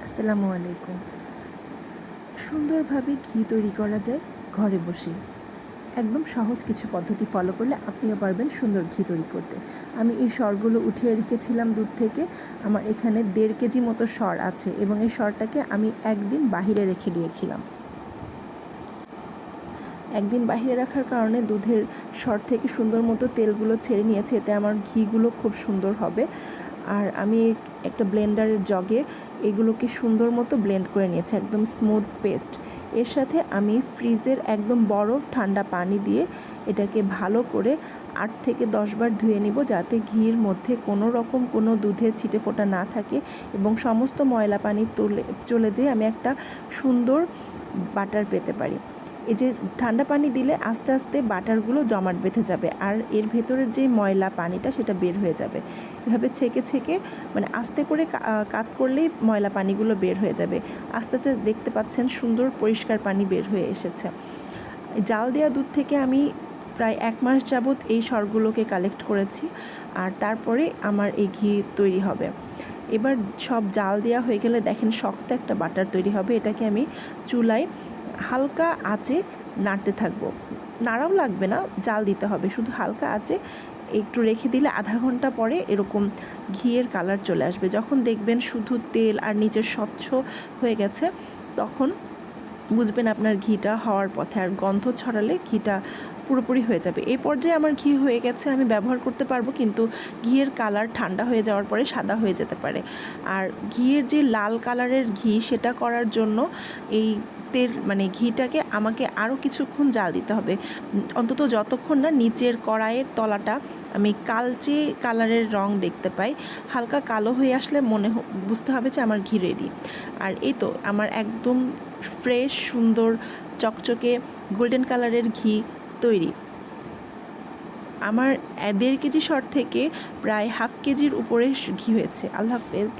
আসসালামু আলাইকুম। সুন্দরভাবে ঘি তৈরি করা যায় ঘরে বসে। একদম সহজ কিছু পদ্ধতি ফলো করলে আপনিও পারবেন সুন্দর ঘি তৈরি করতে। আমি এই সরগুলো উঠিয়ে রেখেছিলাম দুধ থেকে। আমার এখানে 1.5 কেজি মতো সর আছে এবং এই সরটাকে আমি একদিন বাহিরে রেখে দিয়েছিলাম। একদিন বাহিরে রাখার কারণে দুধের সর থেকে সুন্দর মতো তেলগুলো ছেড়ে নিয়েছে, এতে আমার ঘিগুলো খুব সুন্দর হবে। আর আমি একটা ব্লেন্ডারের জগে এগুলোকে সুন্দর মতো ব্লেন্ড করে নিয়েছি, একদম স্মুথ পেস্ট। এর সাথে আমি ফ্রিজের একদম বরফ ঠান্ডা পানি দিয়ে এটাকে ভালো করে 8 থেকে 10 বার ধুয়ে নিব, যাতে ঘির মধ্যে কোনো রকম কোনো দুধের ছিটেফোঁটা না থাকে এবং সমস্ত ময়লা পানি চলে যেয়ে আমি একটা সুন্দর বাটার পেতে পারি। এই যে ঠান্ডা পানি দিলে আস্তে আস্তে বাটারগুলো জমাট বেঁধে যাবে আর এর ভেতরের যে ময়লা পানিটা সেটা বের হয়ে যাবে। এভাবে ছেঁকে ছেঁকে মানে আস্তে করে কাত করলেই ময়লা পানিগুলো বের হয়ে যাবে। আস্তে আস্তে দেখতে পাচ্ছেন সুন্দর পরিষ্কার পানি বের হয়ে এসেছে। জাল দেওয়া দুধ থেকে আমি প্রায় 1 মাস যাবৎ এই সরগুলোকে কালেক্ট করেছি আর তারপরে আমার এই ঘি তৈরি হবে। এবার সব জাল দেওয়া হয়ে গেলে দেখেন শক্ত একটা বাটার তৈরি হবে। এটাকে আমি চুলায় হালকা আঁচে নাড়তে থাকবো। নাড়াও লাগবে না, জাল দিতে হবে, শুধু হালকা আঁচে একটু রেখে দিলে আধা ঘন্টা পরে এরকম ঘিয়ের কালার চলে আসবে। যখন দেখবেন শুধু তেল আর নিচে স্বচ্ছ হয়ে গেছে, তখন বুঝবেন আপনার ঘিটা হওয়ার পথে। আর গন্ধ ছড়ালে ঘিটা পুরোপুরি হয়ে যাবে। এই পর্যায়ে আমার ঘি হয়ে গেছে, আমি ব্যবহার করতে পারবো, কিন্তু ঘিয়ের কালার ঠান্ডা হয়ে যাওয়ার পরে সাদা হয়ে যেতে পারে। আর ঘিয়ের যে লাল কালারের ঘি সেটা করার জন্য এই মানে ঘিটাকে আমাকে আরও কিছুক্ষণ জাল দিতে হবে, অন্তত যতক্ষণ না নিচের কড়াইয়ের তলাটা আমি কালচে কালারের রং দেখতে পাই। হালকা কালো হয়ে আসলে বুঝতে হবে যে আমার ঘি রেডি। আর এই তো আমার একদম ফ্রেশ সুন্দর চকচকে গোল্ডেন কালারের ঘি তৈরি। আমার 1.5 কেজি সর থেকে প্রায় হাফ কেজির উপরে ঘি হয়েছে। আল্লাহ হাফেজ।